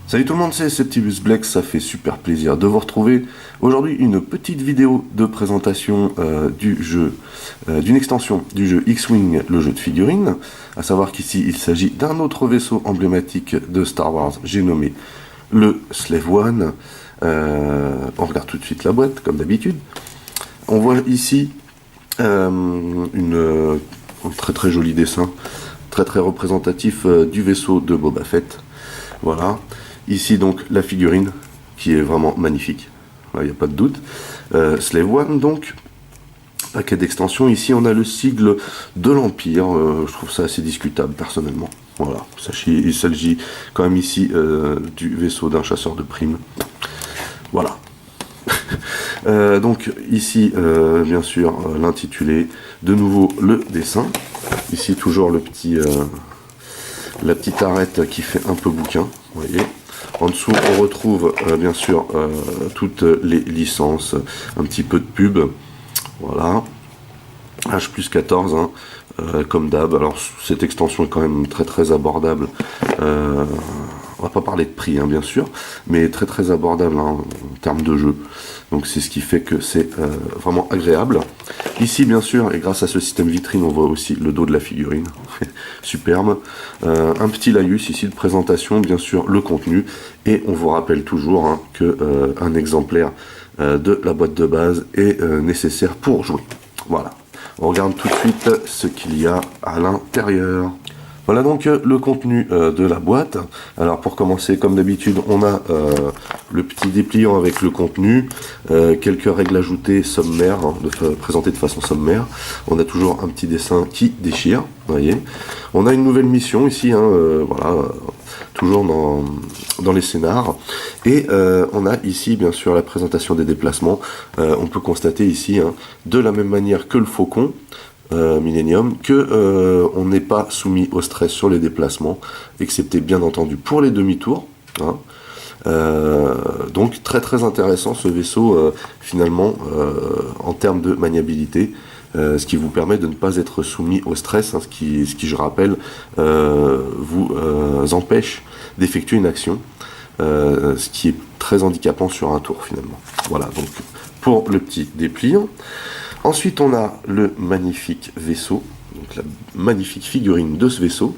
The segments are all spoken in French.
Salut tout le monde, c'est Septibus Black, ça fait super plaisir de vous retrouver. Aujourd'hui, une petite vidéo de présentation du jeu, d'une extension du jeu X-Wing, le jeu de figurines. À savoir qu'ici, il s'agit d'un autre vaisseau emblématique de Star Wars, j'ai nommé le Slave One. On regarde tout de suite la boîte, comme d'habitude. On voit ici un très très joli dessin, très très représentatif du vaisseau de Boba Fett. Voilà. Ici donc la figurine qui est vraiment magnifique, il n'y a pas de doute. Slave One donc, paquet d'extensions. Ici on a le sigle de l'Empire, je trouve ça assez discutable personnellement. Voilà, il s'agit quand même ici du vaisseau d'un chasseur de primes. Voilà. Donc ici bien sûr l'intitulé, de nouveau le dessin. Ici toujours le petit, la petite arête qui fait un peu bouquin, vous voyez. En dessous, on retrouve bien sûr toutes les licences, un petit peu de pub. Voilà. H+14, hein, comme d'hab. Alors, cette extension est quand même très très abordable. On va pas parler de prix, hein, bien sûr, mais très très abordable hein, en termes de jeu. Donc, c'est ce qui fait que c'est vraiment agréable. Ici, bien sûr, et grâce à ce système vitrine, on voit aussi le dos de la figurine. Superbe. Un petit laïus ici de présentation, bien sûr, le contenu. Et on vous rappelle toujours hein, que un exemplaire de la boîte de base est nécessaire pour jouer. Voilà. On regarde tout de suite ce qu'il y a à l'intérieur. Voilà donc le contenu de la boîte. Alors pour commencer, comme d'habitude, on a le petit dépliant avec le contenu, quelques règles ajoutées sommaires, hein, présentées de façon sommaire. On a toujours un petit dessin qui déchire, vous voyez. On a une nouvelle mission ici, hein, voilà, toujours dans les scénars. Et on a ici bien sûr la présentation des déplacements. On peut constater ici, hein, de la même manière que le Faucon, Millennium, que on n'est pas soumis au stress sur les déplacements, excepté bien entendu pour les demi-tours. Hein. Donc très très intéressant ce vaisseau finalement en termes de maniabilité, ce qui vous permet de ne pas être soumis au stress, hein, ce qui je rappelle vous empêche d'effectuer une action, ce qui est très handicapant sur un tour finalement. Voilà donc pour le petit dépliant. Ensuite, on a le magnifique vaisseau, donc la magnifique figurine de ce vaisseau,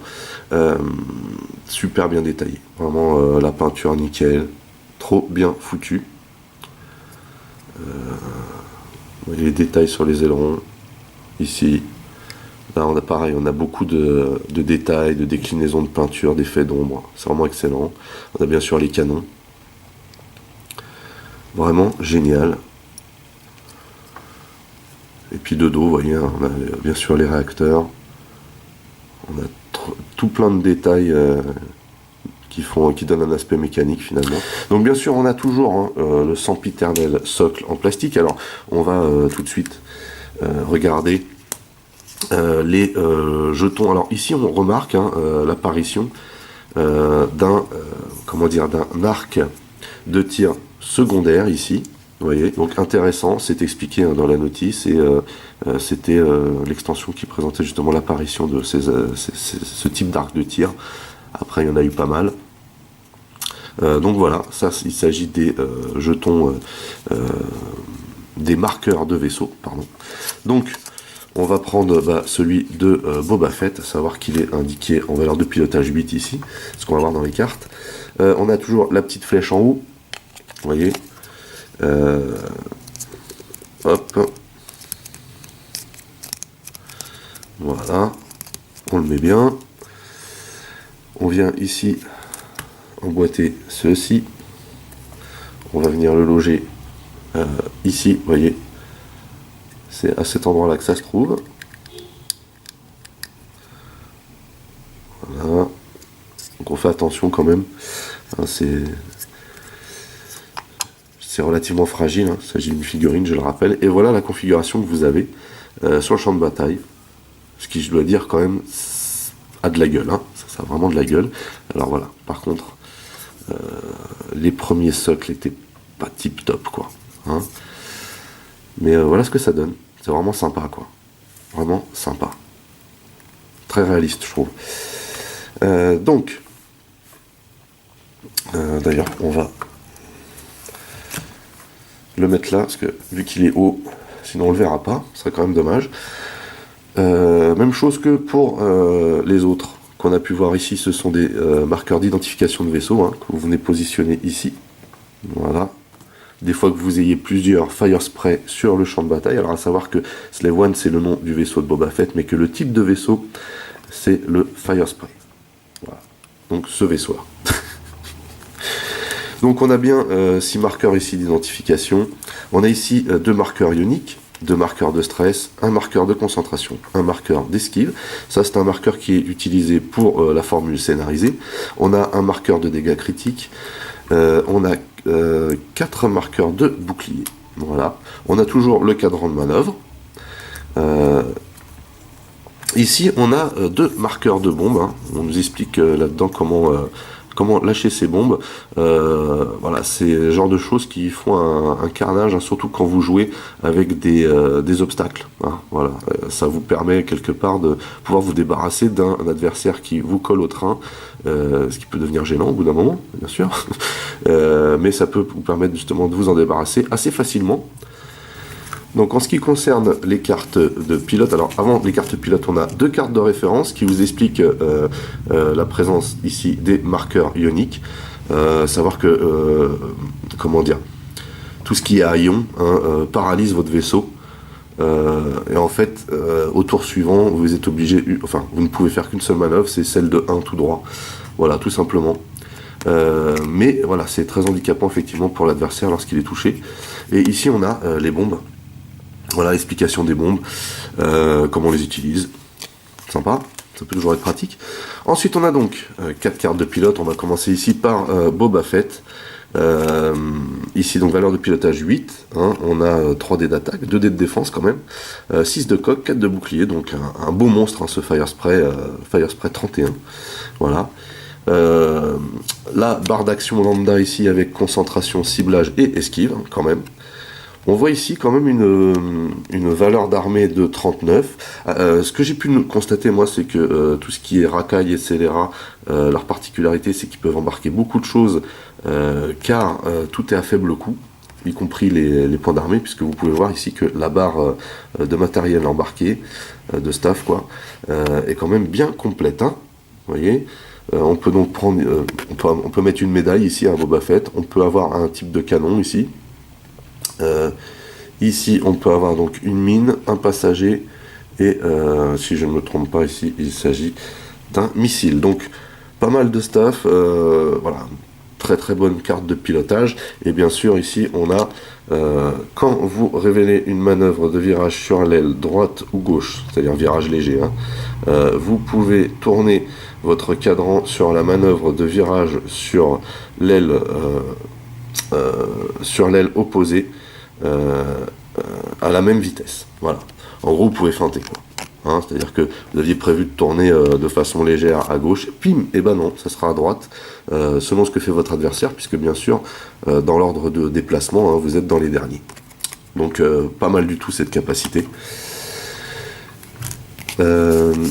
super bien détaillé. Vraiment, la peinture nickel, trop bien foutu. Les détails sur les ailerons, ici. Là, on a pareil, on a beaucoup de détails, de déclinaisons de peinture, d'effets d'ombre. C'est vraiment excellent. On a bien sûr les canons. Vraiment génial. Et puis de dos, vous voyez, on a bien sûr les réacteurs. On a tout plein de détails qui donnent un aspect mécanique finalement. Donc bien sûr, on a toujours hein, le sempiternel socle en plastique. Alors, on va tout de suite regarder les jetons. Alors ici, on remarque hein, l'apparition d'un arc de tir secondaire ici. Vous voyez, donc intéressant, c'est expliqué hein, dans la notice, et c'était l'extension qui présentait justement l'apparition de ce type d'arc de tir. Après, il y en a eu pas mal. Donc voilà, ça, il s'agit des jetons, des marqueurs de vaisseau, pardon. Donc, on va prendre celui de Boba Fett, à savoir qu'il est indiqué en valeur de pilotage 8 ici, ce qu'on va voir dans les cartes. On a toujours la petite flèche en haut, vous voyez. Hop, voilà, on le met bien. On vient ici emboîter ceci. On va venir le loger ici, vous voyez. C'est à cet endroit-là que ça se trouve. Voilà. Donc on fait attention quand même. Hein, c'est relativement fragile, hein. Il s'agit d'une figurine, je le rappelle. Et voilà la configuration que vous avez sur le champ de bataille. Ce qui, je dois dire, quand même, a de la gueule. Hein. Ça a vraiment de la gueule. Alors voilà, par contre, les premiers socles étaient pas tip top, quoi. Hein. Mais voilà ce que ça donne. C'est vraiment sympa, quoi. Vraiment sympa. Très réaliste, je trouve. Donc, D'ailleurs, on va le mettre là, parce que vu qu'il est haut, sinon on le verra pas, ce serait quand même dommage. Même chose que pour les autres qu'on a pu voir ici, ce sont des marqueurs d'identification de vaisseau, hein, que vous venez positionner ici. Voilà. Des fois que vous ayez plusieurs Fire Spray sur le champ de bataille, alors à savoir que Slave One c'est le nom du vaisseau de Boba Fett, mais que le type de vaisseau c'est le Fire Spray. Voilà. Donc ce vaisseau-là. Donc on a bien 6 marqueurs ici d'identification. On a ici 2 marqueurs ioniques, 2 marqueurs de stress, un marqueur de concentration, un marqueur d'esquive. Ça c'est un marqueur qui est utilisé pour la formule scénarisée. On a un marqueur de dégâts critiques. On a 4 marqueurs de bouclier. Voilà. On a toujours le cadran de manœuvre. Ici, on a 2 marqueurs de bombes. Hein. On nous explique là-dedans comment lâcher ces bombes. Voilà, c'est le genre de choses qui font un carnage, hein, surtout quand vous jouez avec des obstacles. Hein. Voilà, ça vous permet quelque part de pouvoir vous débarrasser d'un adversaire qui vous colle au train, ce qui peut devenir gênant au bout d'un moment, bien sûr. Mais ça peut vous permettre justement de vous en débarrasser assez facilement. Donc en ce qui concerne les cartes de pilote, alors avant les cartes pilote, on a 2 cartes de référence qui vous expliquent la présence ici des marqueurs ioniques. Savoir que, comment dire, tout ce qui est à ion paralyse votre vaisseau. Et en fait, au tour suivant, vous êtes obligé, enfin, vous ne pouvez faire qu'une seule manœuvre, c'est celle de 1 tout droit. Voilà, tout simplement. Mais voilà, c'est très handicapant effectivement pour l'adversaire lorsqu'il est touché. Et ici, on a les bombes. Voilà l'explication des bombes, comment on les utilise. Sympa, ça peut toujours être pratique. Ensuite, on a donc 4 cartes de pilote. On va commencer ici par Boba Fett. Ici, donc valeur de pilotage 8. Hein, on a 3 dés d'attaque, 2 dés de défense quand même, 6 de coque, 4 de bouclier. Donc un beau monstre, hein, ce Fire Spray 31. Voilà. La barre d'action lambda ici avec concentration, ciblage et esquive, hein, quand même. On voit ici quand même une valeur d'armée de 39. Ce que j'ai pu constater, moi, c'est que tout ce qui est racaille et scélérat, leur particularité, c'est qu'ils peuvent embarquer beaucoup de choses, car tout est à faible coût, y compris les points d'armée, puisque vous pouvez voir ici que la barre de matériel embarqué, de staff, quoi, est quand même bien complète. Hein, vous voyez, on peut donc prendre, on peut mettre une médaille ici à Boba Fett, on peut avoir un type de canon ici. Ici on peut avoir donc une mine, un passager et si je ne me trompe pas ici il s'agit d'un missile. Donc pas mal de staff, voilà, très très bonne carte de pilotage. Et bien sûr ici on a quand vous révélez une manœuvre de virage sur l'aile droite ou gauche, c'est-à-dire virage léger, hein, vous pouvez tourner votre cadran sur la manœuvre de virage sur l'aile opposée à la même vitesse. Voilà. En gros, vous pouvez feinter, quoi. Hein, c'est-à-dire que vous aviez prévu de tourner de façon légère à gauche, pim, et ben non, ça sera à droite, selon ce que fait votre adversaire, puisque bien sûr, dans l'ordre de déplacement, hein, vous êtes dans les derniers. Donc, pas mal du tout cette capacité.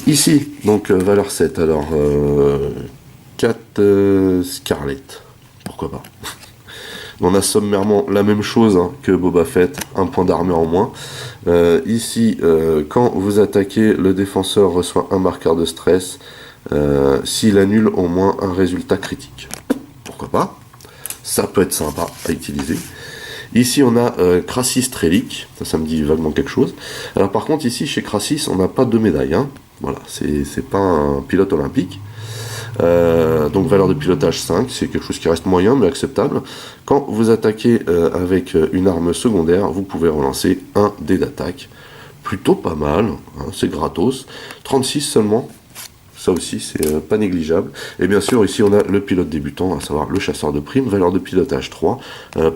Ici, donc, valeur 7, alors, 4 Scarlet, pourquoi pas. On a sommairement la même chose, hein, que Boba Fett, un point d'armure en moins. Ici, quand vous attaquez, le défenseur reçoit un marqueur de stress s'il annule au moins un résultat critique. Pourquoi pas? Ça peut être sympa à utiliser. Ici, on a Crassis Trellick, ça me dit vaguement quelque chose. Alors par contre, ici, chez Crassis, on n'a pas de médaille. Hein. Voilà, c'est pas un pilote olympique. Donc valeur de pilotage 5, c'est quelque chose qui reste moyen mais acceptable. Quand vous attaquez avec une arme secondaire, vous pouvez relancer un dé d'attaque. Plutôt pas mal, hein, c'est gratos. 36 seulement, ça aussi c'est pas négligeable. Et bien sûr ici on a le pilote débutant, à savoir le chasseur de primes, valeur de pilotage 3.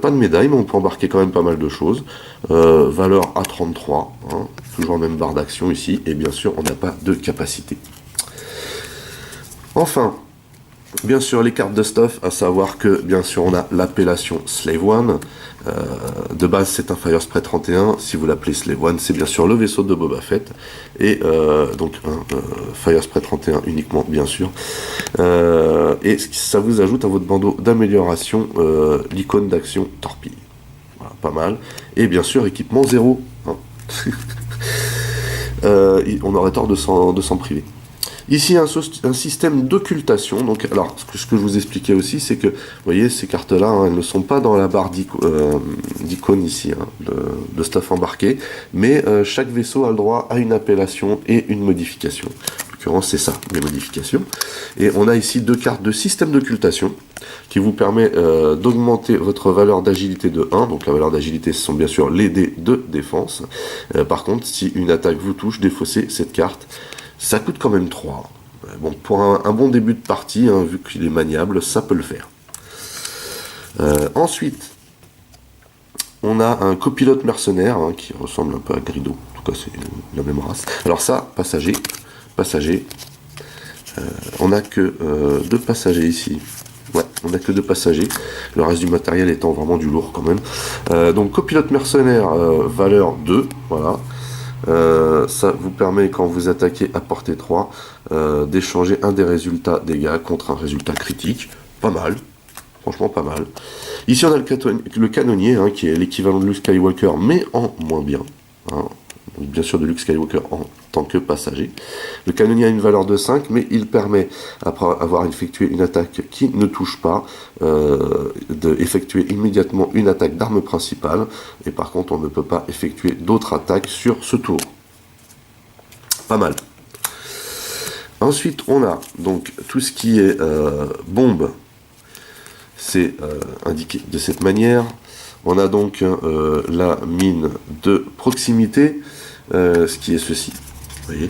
Pas de médaille mais on peut embarquer quand même pas mal de choses. Valeur à 33, hein, toujours la même barre d'action ici. Et bien sûr on n'a pas de capacité. Enfin, Bien sûr, les cartes de stuff, à savoir que, bien sûr, on a l'appellation Slave One. De base, c'est un Firespray 31. Si vous l'appelez Slave One, c'est bien sûr le vaisseau de Boba Fett. Et donc, un Firespray 31 uniquement, bien sûr. Et ça vous ajoute à votre bandeau d'amélioration l'icône d'action torpille. Voilà, pas mal. Et bien sûr, équipement 0. Hein. On aurait tort de s'en priver. Ici, un système d'occultation. Donc, alors, ce que je vous expliquais aussi, c'est que, vous voyez, ces cartes-là, hein, elles ne sont pas dans la barre d'icônes ici, hein, de stuff embarqué, mais chaque vaisseau a le droit à une appellation et une modification. En l'occurrence, c'est ça, les modifications. Et on a ici 2 cartes de système d'occultation qui vous permet d'augmenter votre valeur d'agilité de 1. Donc, la valeur d'agilité, ce sont bien sûr les dés de défense. Par contre, si une attaque vous touche, défaussez cette carte. Ça coûte quand même 3. Bon, pour un bon début de partie, hein, vu qu'il est maniable, ça peut le faire. Ensuite, on a un copilote mercenaire hein, qui ressemble un peu à Grido. En tout cas, c'est la même race. Alors ça, passager. On n'a que 2 passagers ici. Ouais, on n'a que 2 passagers. Le reste du matériel étant vraiment du lourd quand même. Donc, copilote mercenaire, valeur 2. Voilà. Ça vous permet, quand vous attaquez à portée 3, d'échanger un des résultats dégâts contre un résultat critique. Pas mal. Franchement, pas mal. Ici, on a le canonnier, hein, qui est l'équivalent de Luke Skywalker, mais en moins bien. Hein. Donc, bien sûr, de Luke Skywalker en tant que passager. Le canonnier a une valeur de 5, mais il permet, après avoir effectué une attaque qui ne touche pas, d'effectuer immédiatement une attaque d'arme principale. Et par contre, on ne peut pas effectuer d'autres attaques sur ce tour. Pas mal. Ensuite, on a donc tout ce qui est bombe. C'est indiqué de cette manière. On a donc la mine de proximité, ce qui est ceci. Vous voyez ?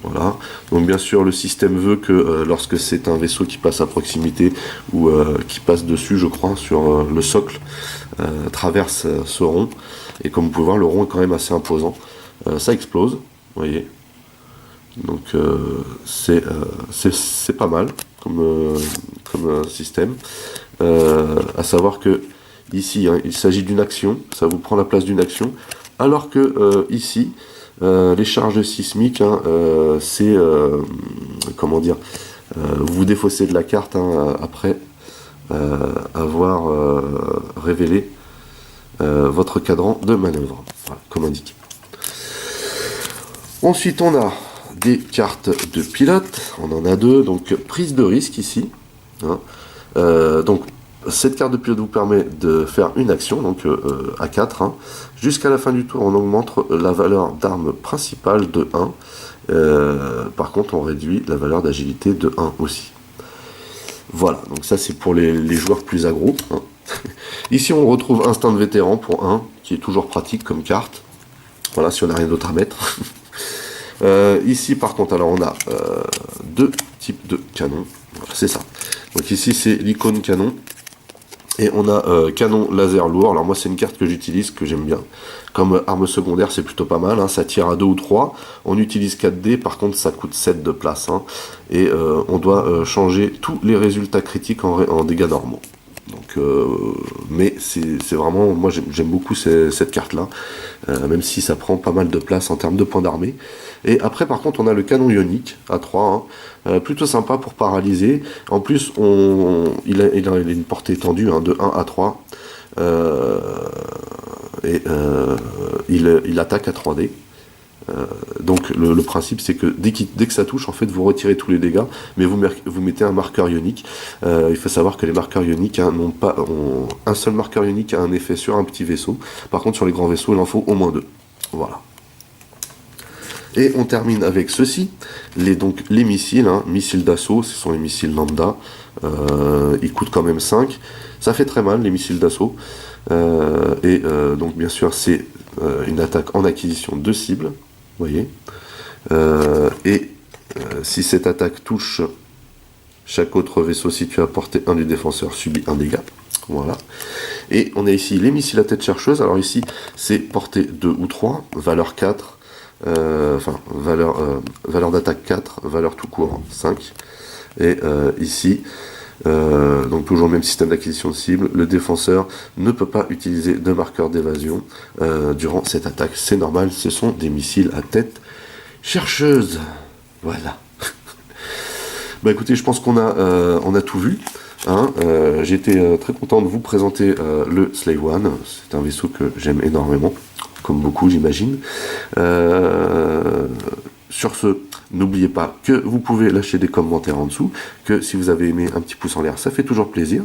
Voilà. Donc bien sûr, le système veut que lorsque c'est un vaisseau qui passe à proximité ou qui passe dessus, je crois, sur le socle, traverse ce rond. Et comme vous pouvez voir, le rond est quand même assez imposant. Ça explose, vous voyez. Donc c'est pas mal comme système. À savoir que ici, hein, il s'agit d'une action, ça vous prend la place d'une action, alors que ici, les charges sismiques, hein, c'est, comment dire, vous défaussez de la carte hein, après avoir révélé votre cadran de manœuvre, voilà, comme indiqué. Ensuite, on a des cartes de pilote, on en a 2, donc prise de risque ici, hein. Donc cette carte de pilote vous permet de faire une action, donc à 4. Hein. Jusqu'à la fin du tour, on augmente la valeur d'arme principale de 1. Par contre, on réduit la valeur d'agilité de 1 aussi. Voilà, donc ça c'est pour les joueurs plus aggro. Hein. Ici, on retrouve Instinct de vétéran pour 1, qui est toujours pratique comme carte. Voilà, si on n'a rien d'autre à mettre. Ici, par contre, alors on a 2 types de canons. Voilà, c'est ça. Donc ici, c'est l'icône canon. Et on a canon laser lourd. Alors moi, c'est une carte que j'utilise, que j'aime bien. Comme arme secondaire, c'est plutôt pas mal. Hein. Ça tire à 2 ou 3. On utilise 4 dés. Par contre, ça coûte 7 de place. Hein. Et on doit changer tous les résultats critiques en dégâts normaux. Donc, mais c'est vraiment, moi j'aime beaucoup cette carte-là, même si ça prend pas mal de place en termes de points d'armée. Et après, par contre, on a le canon ionique à 3, hein, plutôt sympa pour paralyser. En plus, il a une portée étendue hein, de 1 à 3. Il attaque à 3D. Donc le principe c'est que dès que ça touche, en fait vous retirez tous les dégâts, mais vous mettez un marqueur ionique. Il faut savoir que les marqueurs ioniques hein, un seul marqueur ionique a un effet sur un petit vaisseau. Par contre sur les grands vaisseaux il en faut au moins 2. Voilà. Et on termine avec ceci, les missiles, hein, missiles d'assaut, ce sont les missiles lambda, ils coûtent quand même 5, ça fait très mal les missiles d'assaut, donc bien sûr c'est une attaque en acquisition de cible, vous voyez, si cette attaque touche chaque autre vaisseau situé à portée 1 du défenseur subit un dégât. Voilà. Et on a ici les missiles à tête chercheuse, alors ici c'est portée 2 ou 3, valeur 4, valeur d'attaque 4, valeur tout court 5. Et ici, donc toujours le même système d'acquisition de cible, le défenseur ne peut pas utiliser de marqueur d'évasion durant cette attaque. C'est normal, ce sont des missiles à tête chercheuse. Voilà. Bah écoutez, je pense qu'on a tout vu. Hein. J'ai été très content de vous présenter le Slave One. C'est un vaisseau que j'aime énormément, comme beaucoup j'imagine. Sur ce, n'oubliez pas que vous pouvez lâcher des commentaires en dessous, que si vous avez aimé, un petit pouce en l'air, ça fait toujours plaisir.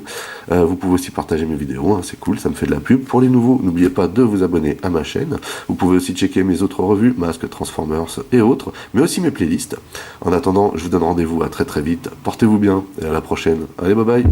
Vous pouvez aussi partager mes vidéos, hein, c'est cool, ça me fait de la pub. Pour les nouveaux, n'oubliez pas de vous abonner à ma chaîne. Vous pouvez aussi checker mes autres revues, Masques, Transformers et autres, mais aussi mes playlists. En attendant, je vous donne rendez-vous à très très vite. Portez-vous bien et à la prochaine. Allez, bye bye.